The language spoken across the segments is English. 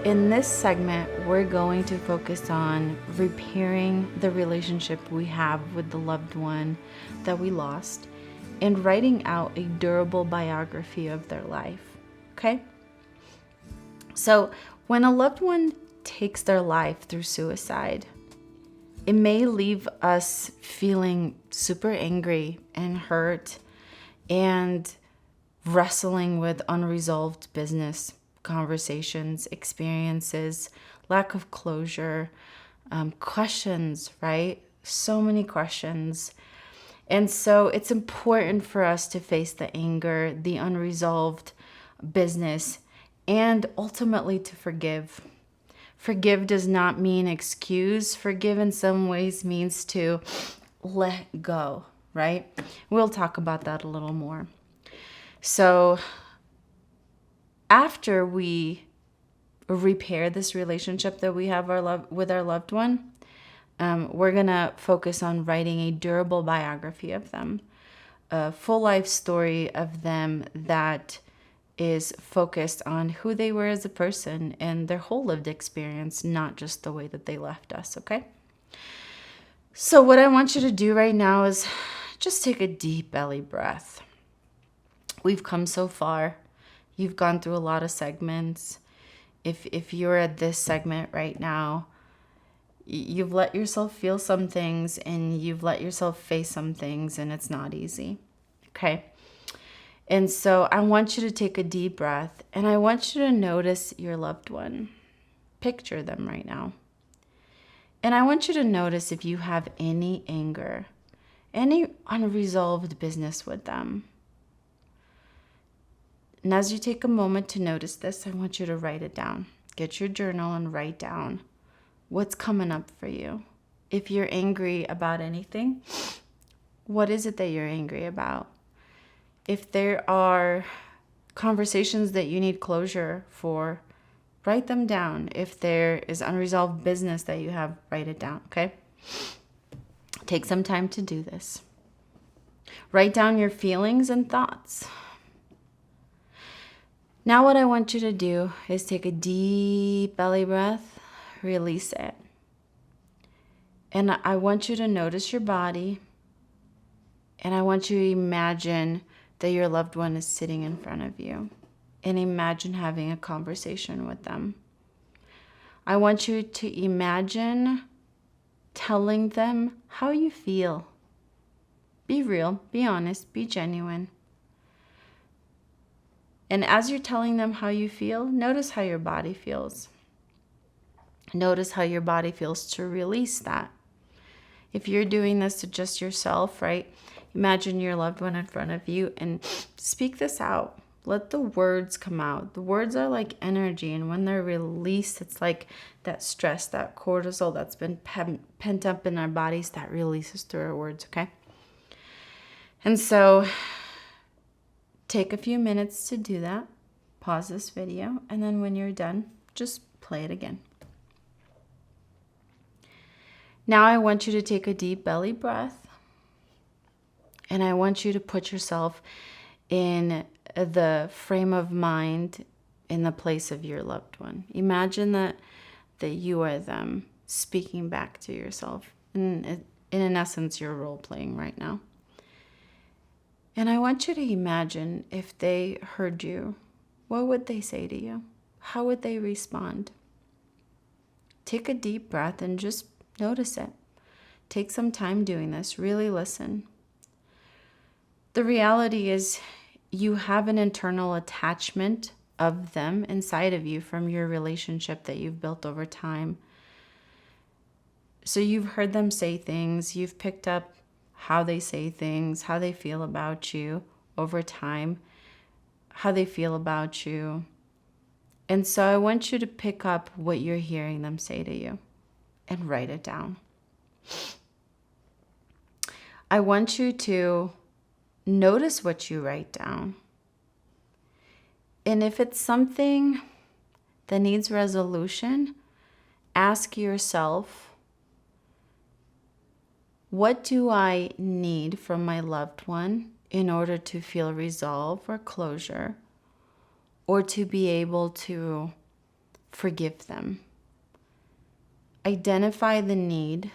In this segment, we're going to focus on repairing the relationship we have with the loved one that we lost and writing out a durable biography of their life. Okay? So, when a loved one takes their life through suicide, it may leave us feeling super angry and hurt and wrestling with unresolved business conversations, experiences, lack of closure, questions, right? So many questions. And so it's important for us to face the anger, the unresolved business, and ultimately to forgive. Forgive does not mean excuse. Forgive in some ways means to let go, right? We'll talk about that a little more. So after we repair this relationship that we have with our loved one, we're going to focus on writing a durable biography of them, a full life story of them that is focused on who they were as a person and their whole lived experience, not just the way that they left us, okay? So what I want you to do right now is just take a deep belly breath. We've come so far. You've gone through a lot of segments. If you're at this segment right now, you've let yourself feel some things and you've let yourself face some things, and it's not easy, okay? And so I want you to take a deep breath, and I want you to notice your loved one. Picture them right now. And I want you to notice if you have any anger, any unresolved business with them. And as you take a moment to notice this, I want you to write it down. Get your journal and write down what's coming up for you. If you're angry about anything, what is it that you're angry about? If there are conversations that you need closure for, write them down. If there is unresolved business that you have, write it down, okay? Take some time to do this. Write down your feelings and thoughts. Now what I want you to do is take a deep belly breath, release it. And I want you to notice your body, and I want you to imagine that your loved one is sitting in front of you, and imagine having a conversation with them. I want you to imagine telling them how you feel. Be real, be honest, be genuine. And as you're telling them how you feel, notice how your body feels. Notice how your body feels to release that. If you're doing this to just yourself, right? Imagine your loved one in front of you and speak this out. Let the words come out. The words are like energy, and when they're released, it's like that stress, that cortisol that's been pent up in our bodies that releases through our words, okay? And so take a few minutes to do that. Pause this video, and then when you're done, just play it again. Now I want you to take a deep belly breath. And I want you to put yourself in the frame of mind in the place of your loved one. Imagine that you are them speaking back to yourself. In essence, you're role playing right now. And I want you to imagine if they heard you, what would they say to you? How would they respond? Take a deep breath and just notice it. Take some time doing this. Really listen. The reality is you have an internal attachment of them inside of you from your relationship that you've built over time. So you've heard them say things, you've picked up how they say things, how they feel about you over time, how they feel about you. And so I want you to pick up what you're hearing them say to you and write it down. I want you to notice what you write down. And if it's something that needs resolution, ask yourself, what do I need from my loved one in order to feel resolve or closure, or to be able to forgive them. Identify the need,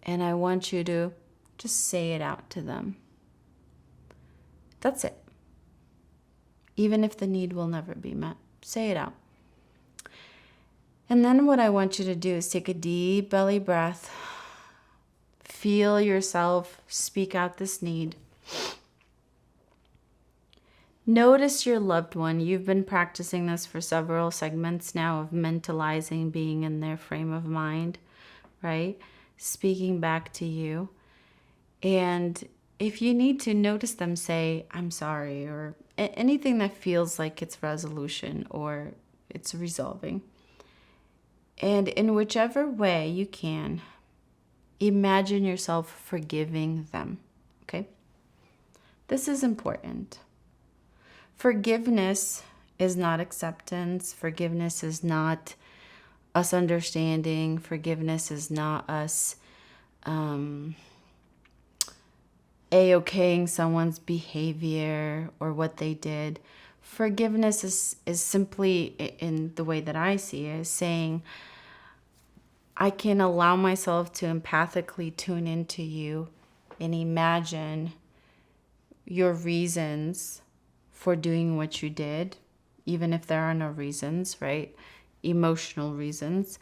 and I want you to just say it out to them. That's it. Even if the need will never be met, say it out. And then what I want you to do is take a deep belly breath. Feel yourself speak out this need. Notice your loved one. You've been practicing this for several segments now of mentalizing, being in their frame of mind, right? Speaking back to you. And if you need to, notice them say, I'm sorry, or anything that feels like it's resolution or it's resolving. And in whichever way you can, imagine yourself forgiving them, okay? This is important. Forgiveness is not acceptance. Forgiveness is not us understanding. Forgiveness is not us A-okaying someone's behavior or what they did. Forgiveness is simply, in the way that I see it, is saying, I can allow myself to empathically tune into you and imagine your reasons for doing what you did, even if there are no reasons, right? Emotional reasons.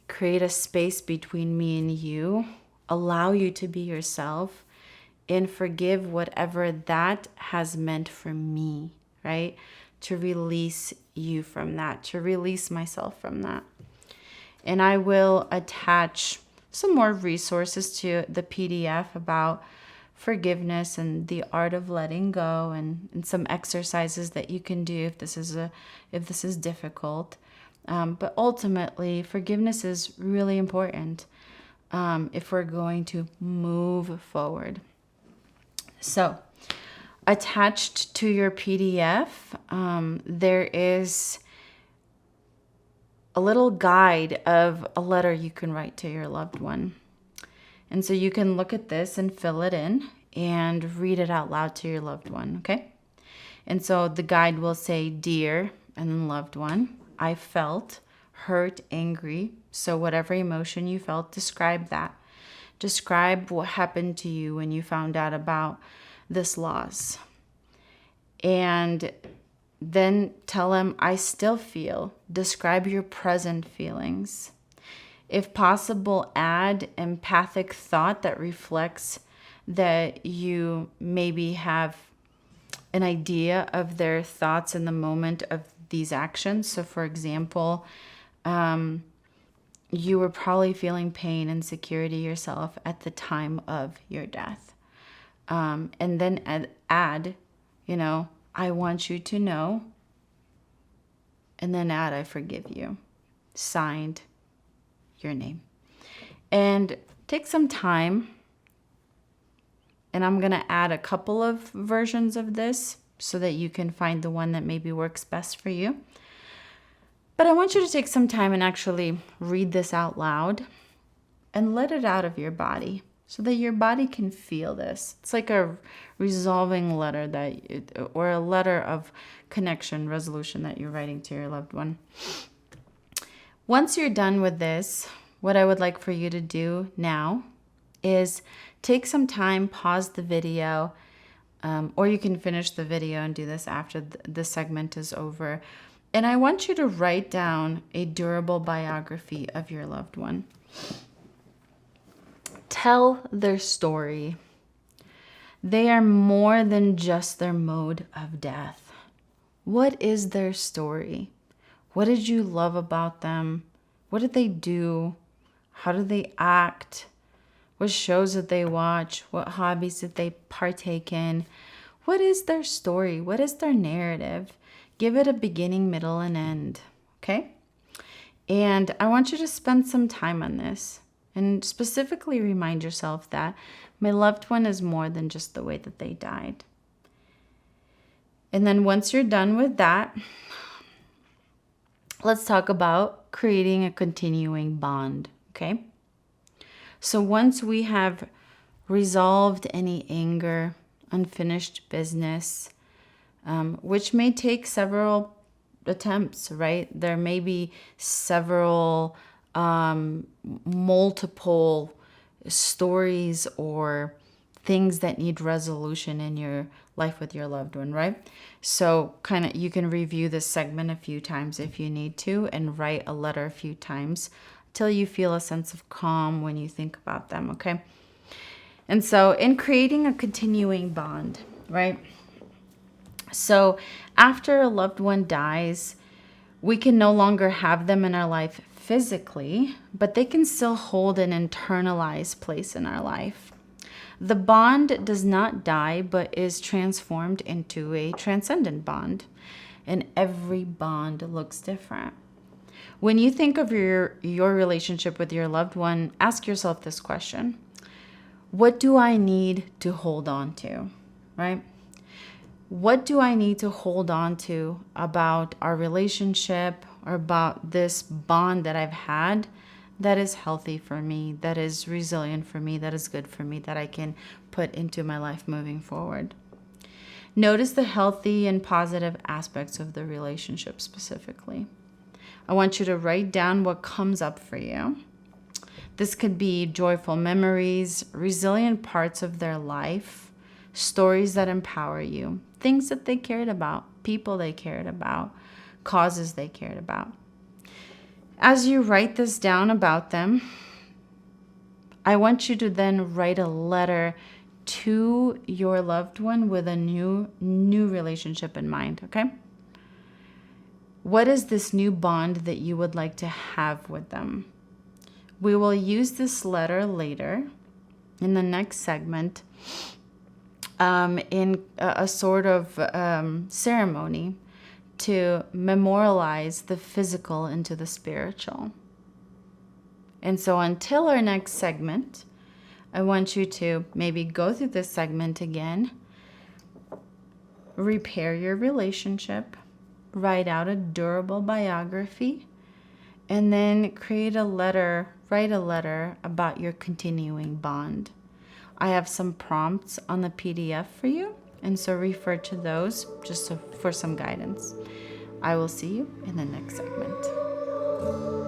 Create a space between me and you. Allow you to be yourself and forgive whatever that has meant for me, right? To release you from that, to release myself from that. And I will attach some more resources to the PDF about forgiveness and the art of letting go, and some exercises that you can do if this is difficult. But ultimately, forgiveness is really important if we're going to move forward. So, attached to your PDF, there is a little guide of a letter you can write to your loved one. And so you can look at this and fill it in and read it out loud to your loved one, okay? And so the guide will say, Dear, and then loved one, I felt hurt, angry. So whatever emotion you felt, describe that. Describe what happened to you when you found out about this loss. And then tell them, I still feel. Describe your present feelings. If possible, add empathic thought that reflects that you maybe have an idea of their thoughts in the moment of these actions. So for example, you were probably feeling pain and insecurity yourself at the time of your death. And then add, I want you to know, and then add, I forgive you. Signed, your name. And take some time, and I'm going to add a couple of versions of this so that you can find the one that maybe works best for you. But I want you to take some time and actually read this out loud and let it out of your body so that your body can feel this. It's like a resolving letter or a letter of connection, resolution that you're writing to your loved one. Once you're done with this, what I would like for you to do now is take some time, pause the video, or you can finish the video and do this after the segment is over. And I want you to write down a durable biography of your loved one. Tell their story. They are more than just their mode of death. What is their story? What did you love about them? What did they do? How did they act? What shows did they watch? What hobbies did they partake in? What is their story? What is their narrative? Give it a beginning, middle, and end, okay? And I want you to spend some time on this and specifically remind yourself that my loved one is more than just the way that they died. And then once you're done with that, let's talk about creating a continuing bond, okay? So once we have resolved any anger, unfinished business, which may take several attempts, right? There may be several multiple stories or things that need resolution in your life with your loved one, right? So kind of you can review this segment a few times if you need to, and write a letter a few times till you feel a sense of calm when you think about them, okay? And so in creating a continuing bond, right? So after a loved one dies, we can no longer have them in our life physically, but they can still hold an internalized place in our life. The bond does not die, but is transformed into a transcendent bond. And every bond looks different. When you think of your relationship with your loved one, ask yourself this question. What do I need to hold on to, right? What do I need to hold on to about our relationship or about this bond that I've had that is healthy for me, that is resilient for me, that is good for me, that I can put into my life moving forward? Notice the healthy and positive aspects of the relationship specifically. I want you to write down what comes up for you. This could be joyful memories, resilient parts of their life, stories that empower you, things that they cared about, people they cared about, causes they cared about. As you write this down about them, I want you to then write a letter to your loved one with a new relationship in mind, okay? What is this new bond that you would like to have with them? We will use this letter later in the next segment in a sort of ceremony to memorialize the physical into the spiritual. And so until our next segment, I want you to maybe go through this segment again, repair your relationship, write out a durable biography, and then write a letter about your continuing bond. I have some prompts on the PDF for you, and so refer to those for some guidance. I will see you in the next segment.